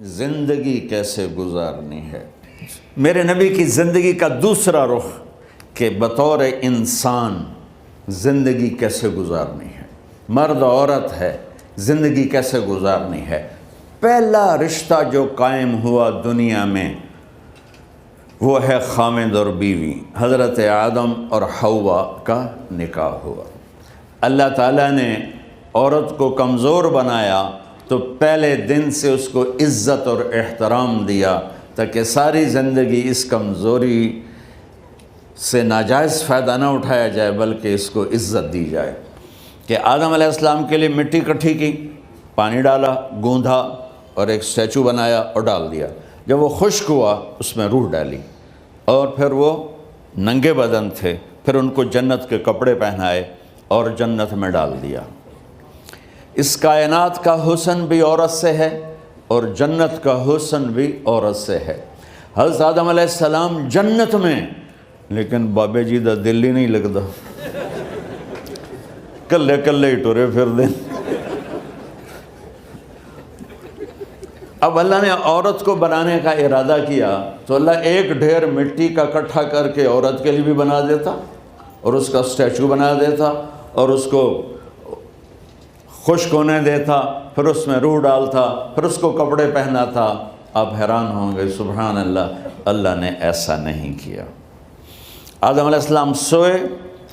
زندگی کیسے گزارنی ہے۔ میرے نبی کی زندگی کا دوسرا رخ کہ بطور انسان زندگی کیسے گزارنی ہے، مرد عورت ہے، زندگی کیسے گزارنی ہے۔ پہلا رشتہ جو قائم ہوا دنیا میں وہ ہے خامد اور بیوی، حضرت آدم اور حوا کا نکاح ہوا۔ اللہ تعالیٰ نے عورت کو کمزور بنایا تو پہلے دن سے اس کو عزت اور احترام دیا تاکہ ساری زندگی اس کمزوری سے ناجائز فائدہ نہ اٹھایا جائے بلکہ اس کو عزت دی جائے۔ کہ آدم علیہ السلام کے لیے مٹی اکٹھی کی، پانی ڈالا، گوندھا اور ایک اسٹیچو بنایا اور ڈال دیا۔ جب وہ خشک ہوا اس میں روح ڈالی اور پھر وہ ننگے بدن تھے، پھر ان کو جنت کے کپڑے پہنائے اور جنت میں ڈال دیا۔ اس کائنات کا حسن بھی عورت سے ہے اور جنت کا حسن بھی عورت سے ہے۔ حضرت آدم علیہ السلام جنت میں، لیکن بابے جی دا دل ہی نہیں لگتا، کلے کلے ہی ٹورے پھر دیں۔ اب اللہ نے عورت کو بنانے کا ارادہ کیا تو اللہ ایک ڈھیر مٹی کا اکٹھا کر کے عورت کے لیے بھی بنا دیتا اور اس کا اسٹیچو بنا دیتا اور اس کو خشک ہونے دیتا، پھر اس میں روح ڈالتا، پھر اس کو کپڑے پہناتا۔ آپ حیران ہوں گے، سبحان اللہ، اللہ نے ایسا نہیں کیا۔ آدم علیہ السلام سوئے،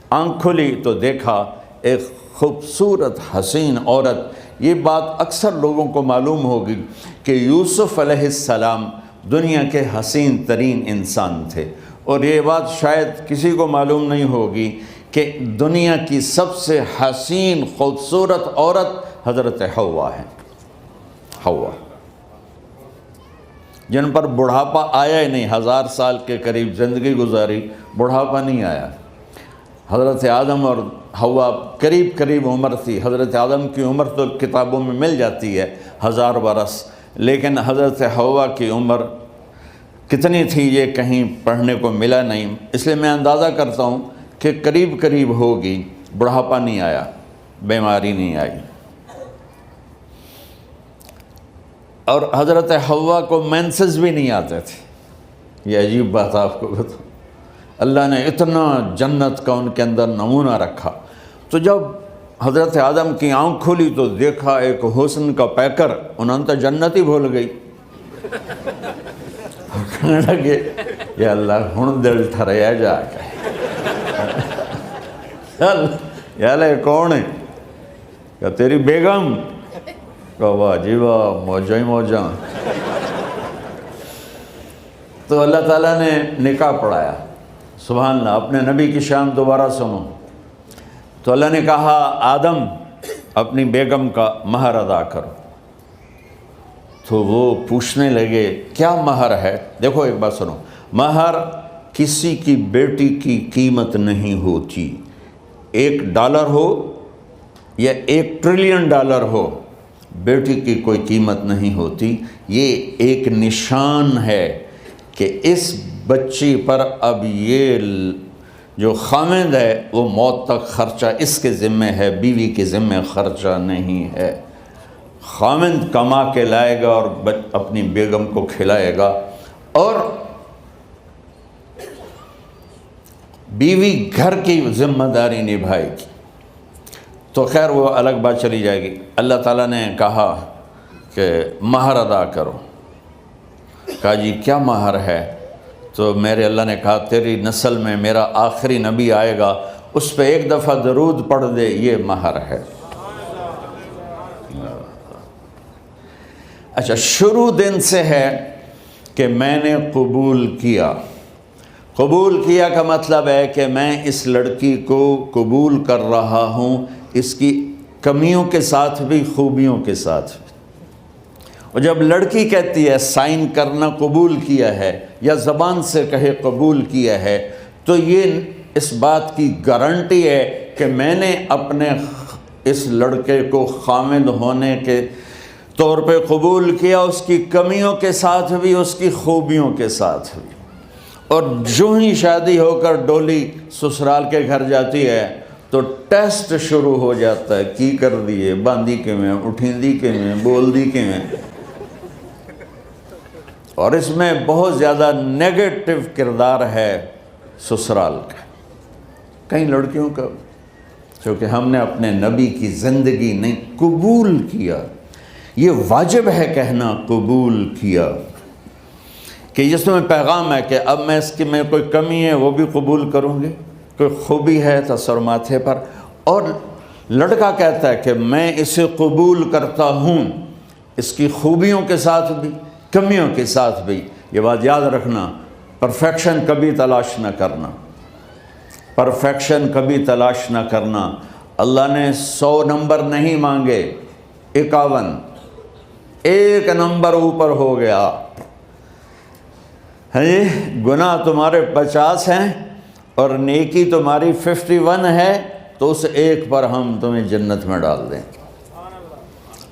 آنکھ کھلی تو دیکھا ایک خوبصورت حسین عورت۔ یہ بات اکثر لوگوں کو معلوم ہوگی کہ یوسف علیہ السلام دنیا کے حسین ترین انسان تھے، اور یہ بات شاید کسی کو معلوم نہیں ہوگی کہ دنیا کی سب سے حسین خوبصورت عورت حضرت حوا ہے۔ حوا جن پر بڑھاپا آیا ہی نہیں، 1000 سال کے قریب زندگی گزاری، بڑھاپا نہیں آیا۔ حضرت آدم اور حوا قریب قریب عمر تھی۔ حضرت آدم کی عمر تو کتابوں میں مل جاتی ہے 1000 برس، لیکن حضرت حوا کی عمر کتنی تھی یہ کہیں پڑھنے کو ملا نہیں، اس لیے میں اندازہ کرتا ہوں کہ قریب قریب ہوگی۔ بڑھاپا نہیں آیا، بیماری نہیں آئی۔ اور حضرت حوا کو مینسز بھی نہیں آتے تھے۔ یہ عجیب بات آپ کو بتاؤں، اللہ نے اتنا جنت کا ان کے اندر نمونہ رکھا۔ تو جب حضرت آدم کی آنکھ کھلی تو دیکھا ایک حسن کا پیکر، انہوں نے جنت ہی بھول گئی۔ کہنے لگے یا اللہ ہن دل ٹھریا جا کے، یا اللہ کون ہے؟ کہ تیری بیگم۔ کہ واہ جی واہ، موجاں ہی موجاں۔ تو اللہ تعالیٰ نے نکاح پڑھایا۔ سبحان اللہ، اپنے نبی کی شان دوبارہ سنو۔ تو اللہ نے کہا آدم اپنی بیگم کا مہر ادا کرو۔ تو وہ پوچھنے لگے کیا مہر ہے؟ دیکھو ایک بات سنو، مہر کسی کی بیٹی کی قیمت نہیں ہوتی۔ $1 ہو یا $1 ٹریلین ہو، بیٹی کی کوئی قیمت نہیں ہوتی۔ یہ ایک نشان ہے کہ اس بچی پر اب یہ جو خامد ہے وہ موت تک خرچہ اس کے ذمہ ہے، بیوی کے ذمہ خرچہ نہیں ہے۔ خامد کما کے لائے گا اور اپنی بیگم کو کھلائے گا، اور بیوی گھر کی ذمہ داری نبھائے گی۔ تو خیر وہ الگ بات چلی جائے گی۔ اللہ تعالیٰ نے کہا کہ مہر ادا کرو۔ کہا جی کیا مہر ہے؟ تو میرے اللہ نے کہا تیری نسل میں میرا آخری نبی آئے گا، اس پہ ایک دفعہ درود پڑھ دے، یہ مہر ہے۔ اچھا، شروع دن سے ہے کہ میں نے قبول کیا۔ قبول کیا کا مطلب ہے کہ میں اس لڑکی کو قبول کر رہا ہوں، اس کی کمیوں کے ساتھ بھی خوبیوں کے ساتھ بھی۔ اور جب لڑکی کہتی ہے سائن کرنا قبول کیا ہے، یا زبان سے کہے قبول کیا ہے، تو یہ اس بات کی گارنٹی ہے کہ میں نے اپنے اس لڑکے کو خامد ہونے کے طور پہ قبول کیا، اس کی کمیوں کے ساتھ بھی، اس کی خوبیوں کے ساتھ بھی۔ اور جو ہی شادی ہو کر ڈولی سسرال کے گھر جاتی ہے تو ٹیسٹ شروع ہو جاتا ہے، کی کر دیے، باندھی کے میں، اٹھیں دی کے میں، بول دی کے میں۔ اور اس میں بہت زیادہ نیگیٹو کردار ہے سسرال کا، کئی لڑکیوں کا، چونکہ ہم نے اپنے نبی کی زندگی نہیں قبول کیا۔ یہ واجب ہے کہنا قبول کیا، کہ جس میں پیغام ہے کہ اب میں اس کی میں کوئی کمی ہے وہ بھی قبول کروں گی، کوئی خوبی ہے تو سر ماتھے پر، اور لڑکا کہتا ہے کہ میں اسے قبول کرتا ہوں، اس کی خوبیوں کے ساتھ بھی کمیوں کے ساتھ بھی۔ یہ بات یاد رکھنا، پرفیکشن کبھی تلاش نہ کرنا، پرفیکشن کبھی تلاش نہ کرنا۔ اللہ نے 100 نمبر نہیں مانگے، 51، ایک نمبر اوپر ہو گیا۔ گناہ تمہارے 50 ہیں اور نیکی تمہاری 51 ہے، تو اس ایک پر ہم تمہیں جنت میں ڈال دیں۔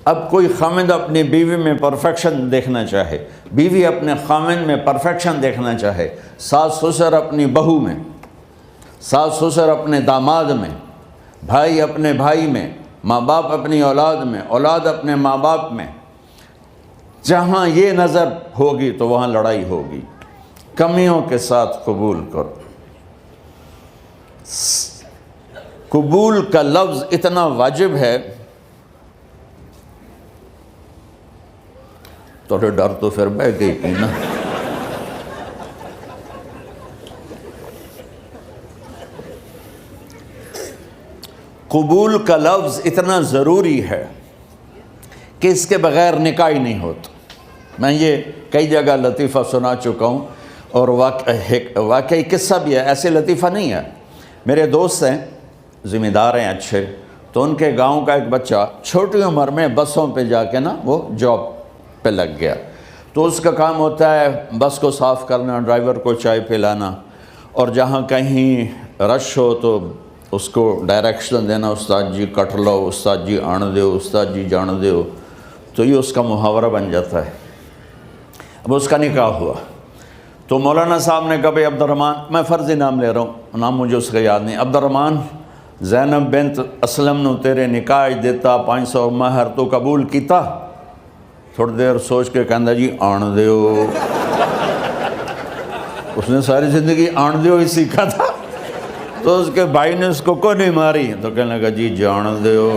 اب کوئی خامند اپنی بیوی میں پرفیکشن دیکھنا چاہے، بیوی اپنے خامند میں پرفیکشن دیکھنا چاہے، ساس سسر اپنی بہو میں، ساس سسر اپنے داماد میں، بھائی اپنے بھائی میں، ماں باپ اپنی اولاد میں، اولاد اپنے ماں باپ میں، جہاں یہ نظر ہوگی تو وہاں لڑائی ہوگی۔ کمیوں کے ساتھ قبول کرو۔ قبول کا لفظ اتنا واجب ہے، تو ڈر تو پھر بہ گئی تھی نا۔ قبول کا لفظ اتنا ضروری ہے کہ اس کے بغیر نکاح ہی نہیں ہوتا۔ میں یہ کئی جگہ لطیفہ سنا چکا ہوں، اور واقعی قصہ بھی ہے، ایسے لطیفہ نہیں ہے۔ میرے دوست ہیں، ذمہ دار ہیں اچھے، تو ان کے گاؤں کا ایک بچہ چھوٹی عمر میں بسوں پہ جا کے نا وہ جاب پہ لگ گیا، تو اس کا کام ہوتا ہے بس کو صاف کرنا، ڈرائیور کو چائے پلانا، اور جہاں کہیں رش ہو تو اس کو ڈائریکشن دینا، استاد جی کٹ لو، استاد جی آن دیو، استاد جی جان دیو، تو یہ اس کا محاورہ بن جاتا ہے۔ اب اس کا نکاح ہوا تو مولانا صاحب نے کہا بھائی عبد الرحمن، میں فرضی نام لے رہا ہوں، نام مجھے اس کا یاد نہیں، عبد الرحمن زینب بنت اسلم نو تیرے نکاح دیتا 500 مہر تو قبول کیتا؟ تھوڑی دیر سوچ کے کہندا جی آن دیو۔ اس نے ساری زندگی آن دیو ہی سیکھا تھا، تو اس کے بھائی نے اس کو کوئی نہیں ماری، تو کہنے لگا جی جان دیو۔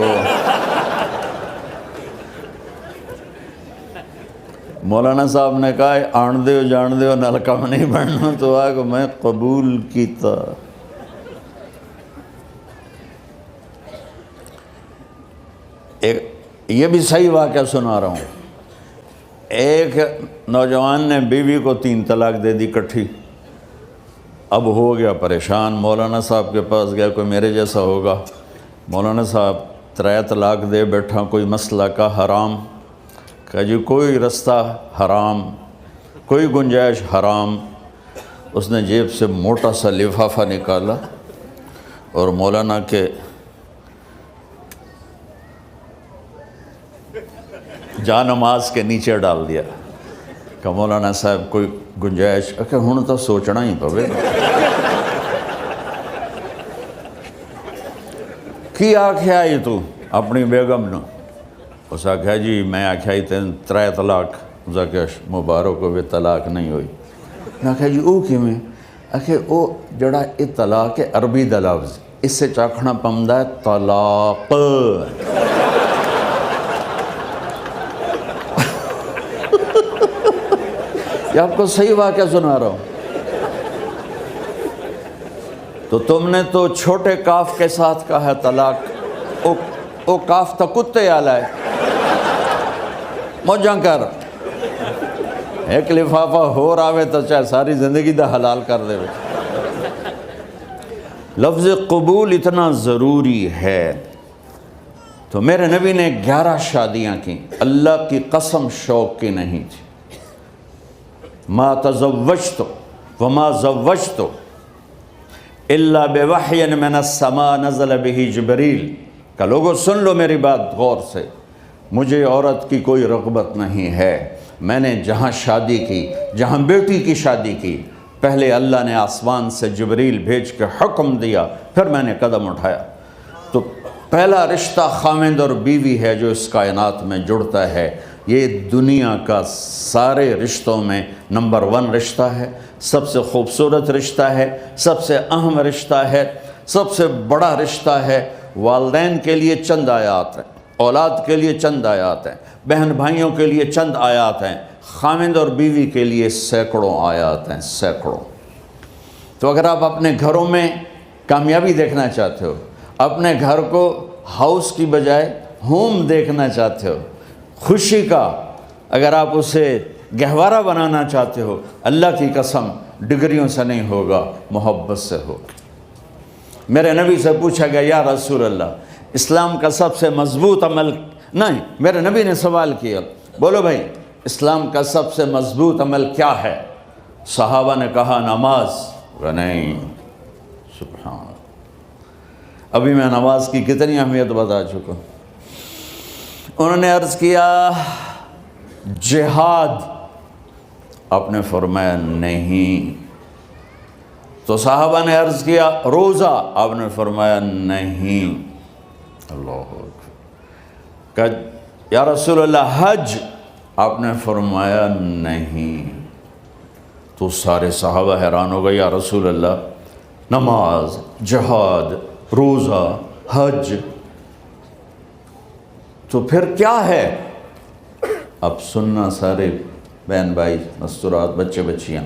مولانا صاحب نے کہا آن دیو جان دیو نال کم نہیں بننا، تو آگے میں قبول کیتا۔ یہ بھی صحیح واقعہ سنا رہا ہوں۔ ایک نوجوان نے بیوی کو 3 طلاق دے دی کٹھی، اب ہو گیا پریشان، مولانا صاحب کے پاس گیا، کوئی میرے جیسا ہوگا۔ مولانا صاحب 3 طلاق دے بیٹھا، کوئی مسئلہ کا حرام؟ کہا جی کوئی رستہ حرام، کوئی گنجائش حرام۔ اس نے جیب سے موٹا سا لفافہ نکالا اور مولانا کے جا نماز کے نیچے ڈال دیا کہ مولانا صاحب کوئی گنجائش؟ کہ ہن تو سوچنا ہی پوے کی آکھیا ہی تو اپنی بیگم نو؟ اس آکھیا جی میں آکھیا ہی 3 طلاق، اس آکھیا مبارک ہوئے طلاق نہیں ہوئی۔ میں آکھیا جی او کیویں؟ آکھے او جڑا یہ طلاق ہے عربی دا لفظ، اس سے چاکھنا پمدا ہے طلاق۔ یہ آپ کو صحیح واقعہ سنا رہا ہوں۔ تو تم نے تو چھوٹے کاف کے ساتھ کہا ہے طلاق، او کاف تا کتے آلا ہے، موجاں کر، ایک لفافہ ہو راوے تو چاہے ساری زندگی دا حلال کر دے۔ لفظ قبول اتنا ضروری ہے۔ تو میرے نبی نے 11 شادیاں کی، اللہ کی قسم شوق کی نہیں تھی۔ ما تزوجت وما زوجت الا بوحی من السماء نزل به جبریل۔ کہ لوگوں سن لو میری بات غور سے، مجھے عورت کی کوئی رغبت نہیں ہے، میں نے جہاں شادی کی، جہاں بیٹی کی شادی کی، پہلے اللہ نے آسمان سے جبریل بھیج کے حکم دیا، پھر میں نے قدم اٹھایا۔ تو پہلا رشتہ خامند اور بیوی ہے جو اس کائنات میں جڑتا ہے۔ یہ دنیا کا سارے رشتوں میں نمبر 1 رشتہ ہے، سب سے خوبصورت رشتہ ہے، سب سے اہم رشتہ ہے، سب سے بڑا رشتہ ہے۔ والدین کے لیے چند آیات ہیں، اولاد کے لیے چند آیات ہیں، بہن بھائیوں کے لیے چند آیات ہیں، خاوند اور بیوی کے لیے سینکڑوں آیات ہیں، سینکڑوں۔ تو اگر آپ اپنے گھروں میں کامیابی دیکھنا چاہتے ہو، اپنے گھر کو ہاؤس کی بجائے ہوم دیکھنا چاہتے ہو، خوشی کا اگر آپ اسے گہوارہ بنانا چاہتے ہو، اللہ کی قسم ڈگریوں سے نہیں ہوگا، محبت سے ہوگا۔ میرے نبی سے پوچھا گیا یا رسول اللہ اسلام کا سب سے مضبوط عمل، نہیں، میرے نبی نے سوال کیا، بولو بھائی اسلام کا سب سے مضبوط عمل کیا ہے؟ صحابہ نے کہا نماز۔ نہیں، سبحان اللہ، ابھی میں نماز کی کتنی اہمیت بتا چکا ہوں۔ انہوں نے عرض کیا جہاد، آپ نے فرمایا نہیں۔ تو صحابہ نے عرض کیا روزہ، آپ نے فرمایا نہیں۔ اللہ اکبر۔ کہ یا رسول اللہ حج، آپ نے فرمایا نہیں۔ تو سارے صحابہ حیران ہو گئے، یا رسول اللہ نماز، جہاد، روزہ، حج، تو پھر کیا ہے؟ اب سننا سارے بہن بھائی، مستورات، بچے بچیاں،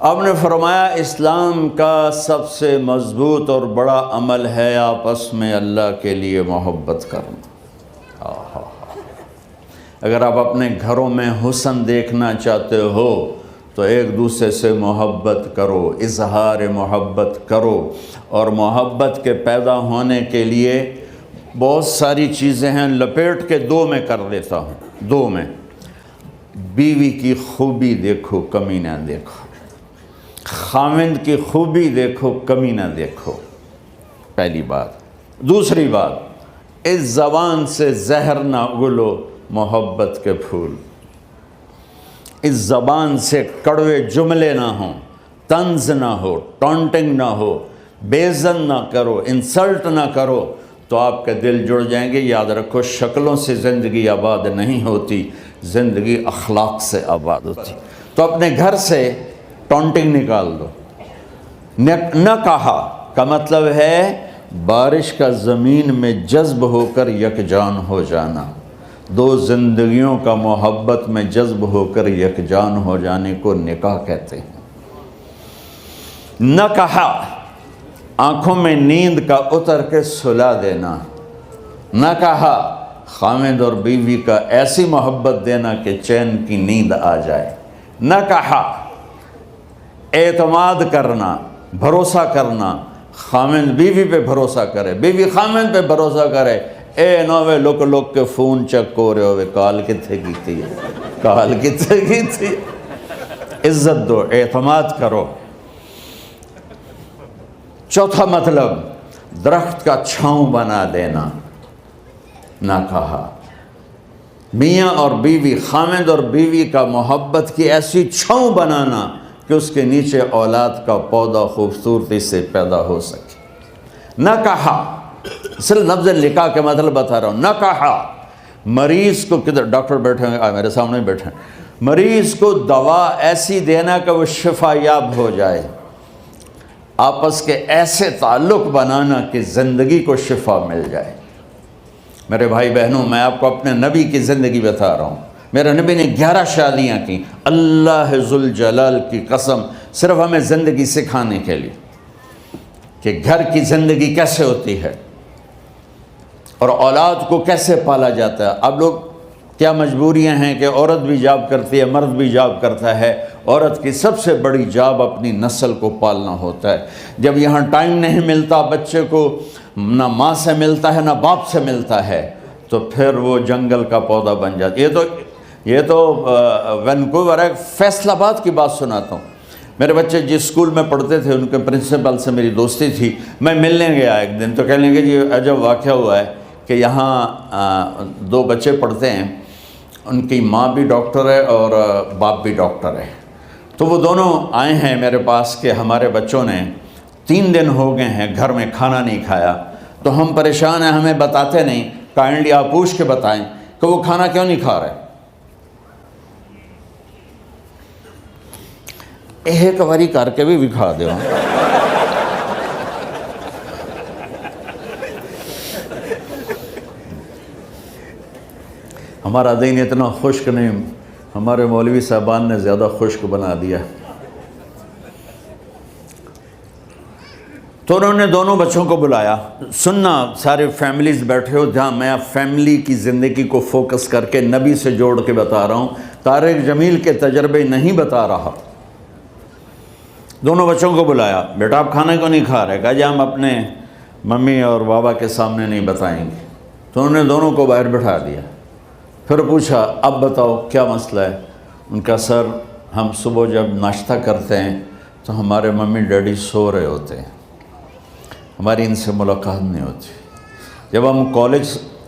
آپ نے فرمایا اسلام کا سب سے مضبوط اور بڑا عمل ہے آپس میں اللہ کے لیے محبت کرنا۔ اگر آپ اپنے گھروں میں حسن دیکھنا چاہتے ہو تو ایک دوسرے سے محبت کرو، اظہار محبت کرو، اور محبت کے پیدا ہونے کے لیے بہت ساری چیزیں ہیں، لپیٹ کے 2 میں کر دیتا ہوں، 2 میں۔ بیوی کی خوبی دیکھو، کمی نہ دیکھو، خاوند کی خوبی دیکھو، کمی نہ دیکھو، پہلی بات۔ دوسری بات، اس زبان سے زہر نہ اگلو محبت کے پھول، اس زبان سے کڑوے جملے نہ ہوں، طنز نہ ہو، ٹونٹنگ نہ ہو، بےعزت نہ کرو، انسلٹ نہ کرو، تو آپ کے دل جڑ جائیں گے۔ یاد رکھو شکلوں سے زندگی آباد نہیں ہوتی، زندگی اخلاق سے آباد ہوتی۔ تو اپنے گھر سے ٹونٹنگ نکال دو۔ نہ کہا کا مطلب ہے بارش کا زمین میں جذب ہو کر یکجان ہو جانا، 2 زندگیوں کا محبت میں جذب ہو کر یکجان ہو جانے کو نکاح کہتے ہیں۔ نہ کہا آنکھوں میں نیند کا اتر کے سلا دینا، نہ کہا خاوند اور بیوی کا ایسی محبت دینا کہ چین کی نیند آ جائے، نہ کہا اعتماد کرنا، بھروسہ کرنا، خاوند بیوی پہ بھروسہ کرے، بیوی خاوند پہ بھروسہ کرے۔ اے نوے لوک کے فون چیک ہو رہے ہوئے، کال کتنے کی تھی، کال کتنے کی تھی۔ عزت دو، اعتماد کرو۔ چوتھا مطلب درخت کا چھاؤں بنا دینا، نہ کہا میاں اور بیوی، خاوند اور بیوی کا محبت کی ایسی چھاؤں بنانا کہ اس کے نیچے اولاد کا پودا خوبصورتی سے پیدا ہو سکے۔ نہ کہا، صرف لفظ نکاح کے مطلب بتا رہا ہوں، نہ کہا مریض کو، کدھر ڈاکٹر بیٹھے ہیں، میرے سامنے بیٹھے ہیں، مریض کو دوا ایسی دینا کہ وہ شفا یاب ہو جائے، آپس کے ایسے تعلق بنانا کہ زندگی کو شفا مل جائے۔ میرے بھائی بہنوں، میں آپ کو اپنے نبی کی زندگی بتا رہا ہوں۔ میرے نبی نے 11 شادیاں کی، اللہ ذوالجلال کی قسم، صرف ہمیں زندگی سکھانے کے لیے کہ گھر کی زندگی کیسے ہوتی ہے اور اولاد کو کیسے پالا جاتا ہے۔ اب لوگ کیا مجبوریاں ہیں کہ عورت بھی جاب کرتی ہے، مرد بھی جاب کرتا ہے۔ عورت کی سب سے بڑی جاب اپنی نسل کو پالنا ہوتا ہے۔ جب یہاں ٹائم نہیں ملتا بچے کو، نہ ماں سے ملتا ہے نہ باپ سے ملتا ہے، تو پھر وہ جنگل کا پودا بن جاتا ہے۔ یہ تو وینکوور ہے، فیصل آباد کی بات سناتا ہوں۔ میرے بچے جس اسکول میں پڑھتے تھے ان کے پرنسپل سے میری دوستی تھی، میں ملنے گیا ایک دن، تو کہنے لگے جی عجب واقعہ ہوا ہے کہ یہاں 2 بچے پڑھتے ہیں، ان کی ماں بھی ڈاکٹر ہے اور باپ بھی ڈاکٹر ہے، تو وہ دونوں آئے ہیں میرے پاس کہ ہمارے بچوں نے 3 دن ہو گئے ہیں گھر میں کھانا نہیں کھایا، تو ہم پریشان ہیں، ہمیں بتاتے نہیں، کائنڈلی آپ پوچھ کے بتائیں کہ وہ کھانا کیوں نہیں کھا رہے۔ ایک باری کر کے بھی دکھا دو. ہمارا دین اتنا خشک نہیں، ہمارے مولوی صاحبان نے زیادہ خشک بنا دیا. تو انہوں نے دونوں بچوں کو بلایا. سننا، سارے فیملیز بیٹھے ہو جہاں میں فیملی کی زندگی کو فوکس کر کے نبی سے جوڑ کے بتا رہا ہوں، طارق جمیل کے تجربے نہیں بتا رہا. دونوں بچوں کو بلایا. بیٹا آپ کھانے کو نہیں کھا رہے؟ کہا جی ہم اپنے ممی اور بابا کے سامنے نہیں بتائیں گے. تو انہوں نے دونوں کو باہر بٹھا دیا. پھر پوچھا اب بتاؤ کیا مسئلہ ہے؟ ان کا سر ہم صبح جب ناشتہ کرتے ہیں تو ہمارے ممی ڈیڈی سو رہے ہوتے ہیں، ہماری ان سے ملاقات نہیں ہوتی.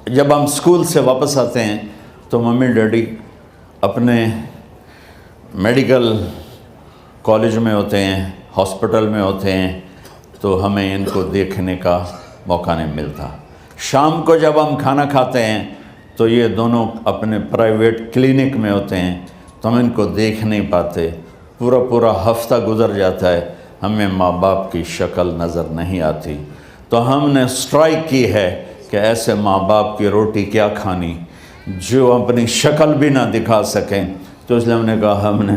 جب ہم اسکول سے واپس آتے ہیں تو ممی ڈیڈی اپنے میڈیکل کالج میں ہوتے ہیں، ہاسپٹل میں ہوتے ہیں، تو ہمیں ان کو دیکھنے کا موقع نہیں ملتا. شام کو جب ہم کھانا کھاتے ہیں تو یہ دونوں اپنے پرائیویٹ کلینک میں ہوتے ہیں، تو ہم ان کو دیکھ نہیں پاتے. پورا ہفتہ گزر جاتا ہے، ہمیں ماں باپ کی شکل نظر نہیں آتی. تو ہم نے سٹرائک کی ہے کہ ایسے ماں باپ کی روٹی کیا کھانی جو اپنی شکل بھی نہ دکھا سکیں. تو اس لیے ہم نے کہا ہم نے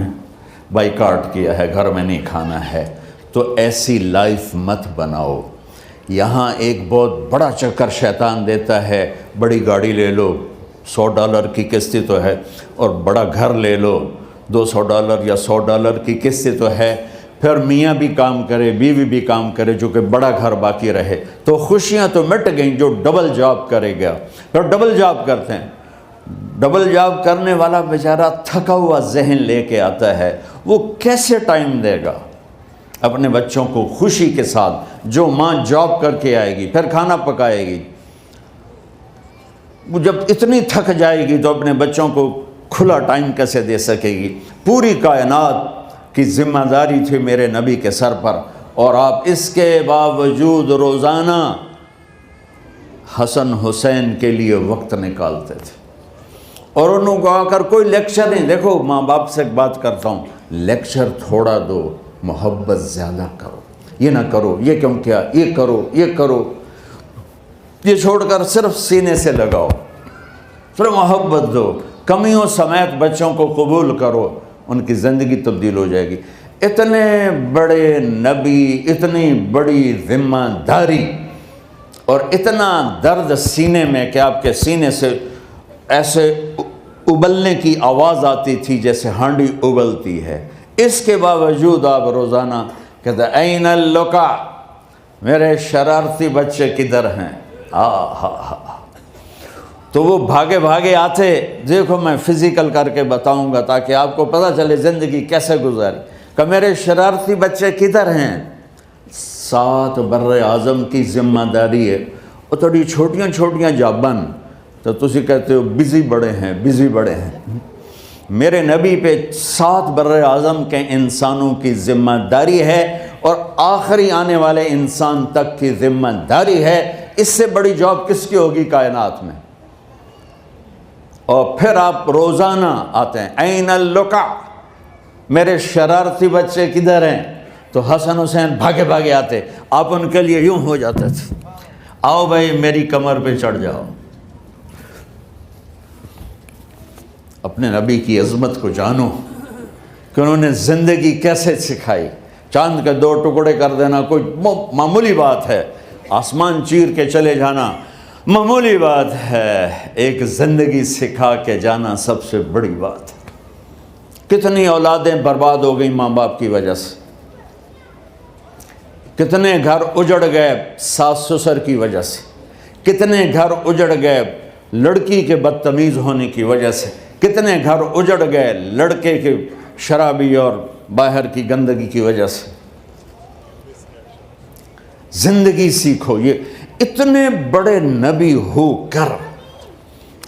بائیکاٹ کیا ہے، گھر میں نہیں کھانا ہے. تو ایسی لائف مت بناؤ. یہاں ایک بہت بڑا چکر شیطان دیتا ہے، بڑی گاڑی لے لو، $100 کی قسط تو ہے، اور بڑا گھر لے لو، $200 یا $100 کی قسط تو ہے. پھر میاں بھی کام کرے، بیوی بھی کام کرے، جو کہ بڑا گھر باقی رہے، تو خوشیاں تو مٹ گئیں. جو ڈبل جاب کرے گا، پھر ڈبل جاب کرتے ہیں. ڈبل جاب کرنے والا بیچارہ تھکا ہوا ذہن لے کے آتا ہے، وہ کیسے ٹائم دے گا اپنے بچوں کو خوشی کے ساتھ؟ جو ماں جاب کر کے آئے گی پھر کھانا پکائے گی، وہ جب اتنی تھک جائے گی تو اپنے بچوں کو کھلا ٹائم کیسے دے سکے گی؟ پوری کائنات کی ذمہ داری تھی میرے نبی کے سر پر، اور آپ اس کے باوجود روزانہ حسن حسین کے لیے وقت نکالتے تھے. اور انہوں کو آ کر کوئی لیکچر نہیں. دیکھو ماں باپ سے ایک بات کرتا ہوں، لیکچر تھوڑا دو، محبت زیادہ کرو. یہ نہ کرو، یہ کیوں کیا، یہ کرو، یہ کرو، یہ چھوڑ کر صرف سینے سے لگاؤ، صرف محبت دو. کمیوں سمیت بچوں کو قبول کرو، ان کی زندگی تبدیل ہو جائے گی. اتنے بڑے نبی، اتنی بڑی ذمہ داری، اور اتنا درد سینے میں کہ آپ کے سینے سے ایسے ابلنے کی آواز آتی تھی جیسے ہانڈی ابلتی ہے. اس کے باوجود آپ روزانہ کہتے این اللقا، میرے شرارتی بچے کدھر ہیں؟ تو وہ بھاگے بھاگے آتے. دیکھو میں فزیکل کر کے بتاؤں گا تاکہ آپ کو پتہ چلے زندگی کیسے گزاری. کہ میرے شرارتی بچے کدھر ہیں؟ 7 بر اعظم کی ذمہ داری ہے. اور تھوڑی چھوٹیاں جابن تو تسی کہتے ہو بزی بڑے ہیں، بزی بڑے ہیں. میرے نبی پہ 7 بر اعظم کے انسانوں کی ذمہ داری ہے، اور آخری آنے والے انسان تک کی ذمہ داری ہے. اس سے بڑی جاب کس کی ہوگی کائنات میں؟ اور پھر آپ روزانہ آتے ہیں این اللقا، میرے شرارتی بچے کدھر ہیں؟ تو حسن حسین بھاگے بھاگے آتے. آپ ان کے لیے یوں ہو جاتے تھے، آؤ بھائی میری کمر پہ چڑھ جاؤ. اپنے نبی کی عظمت کو جانو کہ انہوں نے زندگی کیسے سکھائی. چاند کے 2 ٹکڑے کر دینا کوئی معمولی بات ہے، آسمان چیر کے چلے جانا معمولی بات ہے، ایک زندگی سکھا کے جانا سب سے بڑی بات ہے. کتنی اولادیں برباد ہو گئیں ماں باپ کی وجہ سے، کتنے گھر اجڑ گئے ساس سسر کی وجہ سے، کتنے گھر اجڑ گئے لڑکی کے بدتمیز ہونے کی وجہ سے، کتنے گھر اجڑ گئے لڑکے کے شرابی اور باہر کی گندگی کی وجہ سے. زندگی سیکھو. یہ اتنے بڑے نبی ہو کر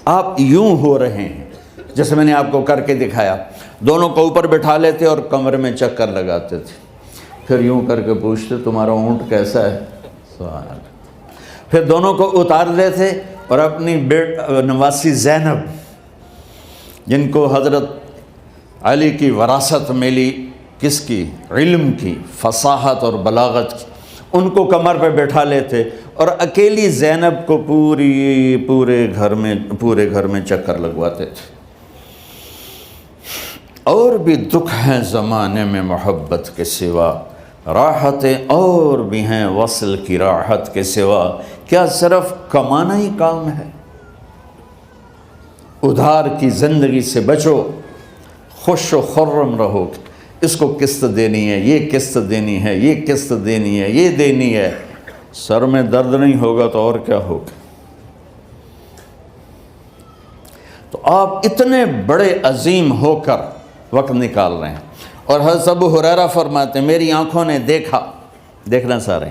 آپ یوں ہو رہے ہیں جیسے میں نے آپ کو کر کے دکھایا. دونوں کو اوپر بٹھا لیتے اور کمرے میں چکر لگاتے تھے، پھر یوں کر کے پوچھتے تمہارا اونٹ کیسا ہے؟ سوال. پھر دونوں کو اتار دیتے اور اپنی نواسی زینب، جن کو حضرت علی کی وراثت ملی کس کی؟ علم کی، فصاحت اور بلاغت کی، ان کو کمر پہ بٹھا لیتے اور اکیلی زینب کو پورے گھر میں چکر لگواتے تھے۔ اور بھی دکھ ہیں زمانے میں محبت کے سوا، راحتیں اور بھی ہیں وصل کی راحت کے سوا، کیا صرف کمانا ہی کام ہے؟ ادھار کی زندگی سے بچو، خوش و خرم رہو، اس کو قسط دینی ہے، یہ قسط دینی ہے، یہ قسط دینی ہے، یہ دینی ہے، سر میں درد نہیں ہوگا تو اور کیا ہوگا؟ تو آپ اتنے بڑے عظیم ہو کر وقت نکال رہے ہیں، اور حضرت ابو ہریرہ فرماتے ہیں میری آنکھوں نے دیکھنا سارے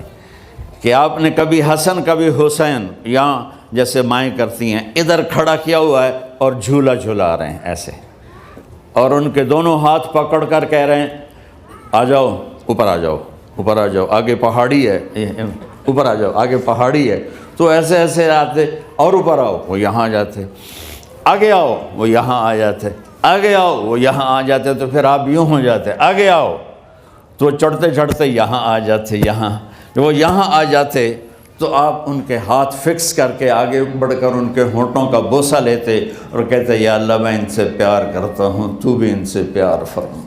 کہ آپ نے کبھی حسن کبھی حسین یہاں جیسے مائیں کرتی ہیں ادھر کھڑا کیا ہوا ہے اور جھولا جھولا رہے ہیں ایسے، اور ان کے دونوں ہاتھ پکڑ کر کہہ رہے ہیں آ جاؤ اوپر آ جاؤ، اوپر آ جاؤ، آگے پہاڑی ہے، اوپر آ جاؤ، آگے پہاڑی ہے، تو ایسے ایسے آتے، اور اوپر آؤ، وہ یہاں آ جاتے، آگے آؤ، وہ یہاں آ جاتے، آگے آؤ، وہ یہاں آ جاتے، تو پھر آپ یوں ہو جاتے، آگے آؤ، تو چڑھتے چڑھتے یہاں آ جاتے، یہاں جب وہ یہاں آ جاتے تو آپ ان کے ہاتھ فکس کر کے آگے بڑھ کر ان کے ہونٹوں کا بوسہ لیتے اور کہتے یا اللہ میں ان سے پیار کرتا ہوں، تو بھی ان سے پیار فرما۔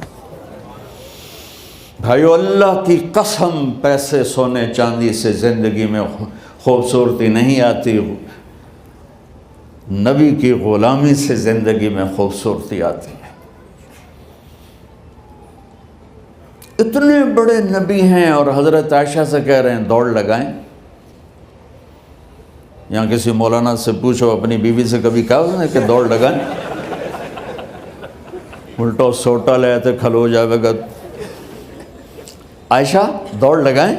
بھائیو اللہ کی قسم، پیسے سونے چاندی سے زندگی میں خوبصورتی نہیں آتی، نبی کی غلامی سے زندگی میں خوبصورتی آتی ہے۔ اتنے بڑے نبی ہیں اور حضرت عائشہ سے کہہ رہے ہیں دوڑ لگائیں۔ یہاں کسی مولانا سے پوچھو اپنی بیوی سے کبھی کہا اس نے کہ دوڑ لگائیں؟ الٹا سوٹا لے تو کھلو جاوے گا۔ عائشہ دوڑ لگائیں،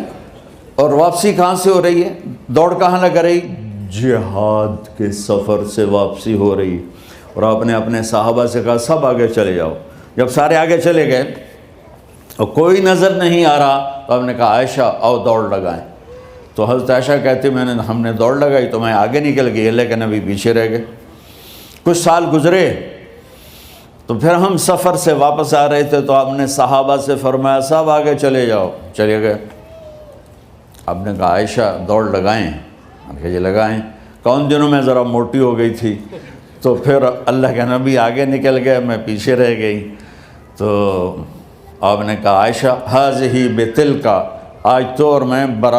اور واپسی کہاں سے ہو رہی ہے؟ دوڑ کہاں لگ رہی؟ جہاد کے سفر سے واپسی ہو رہی، اور آپ نے اپنے صحابہ سے کہا سب آگے چلے جاؤ۔ جب سارے آگے چلے گئے اور کوئی نظر نہیں آ رہا تو آپ نے کہا عائشہ آؤ دوڑ لگائیں۔ تو حضرت عائشہ کہتی ہم نے دوڑ لگائی تو میں آگے نکل گئی، اللہ کے نبی پیچھے رہ گئے۔ کچھ سال گزرے تو پھر ہم سفر سے واپس آ رہے تھے تو آپ نے صحابہ سے فرمایا سب آگے چلے جاؤ، چلے گئے۔ آپ نے کہا عائشہ دوڑ لگائیں؟ کہ جی لگائیں۔ کون دنوں میں ذرا موٹی ہو گئی تھی، تو پھر اللہ کے نبی آگے نکل گئے، میں پیچھے رہ گئی۔ تو آپ نے کہا عائشہ ہذہ بتلک، آج تو اور میں برابر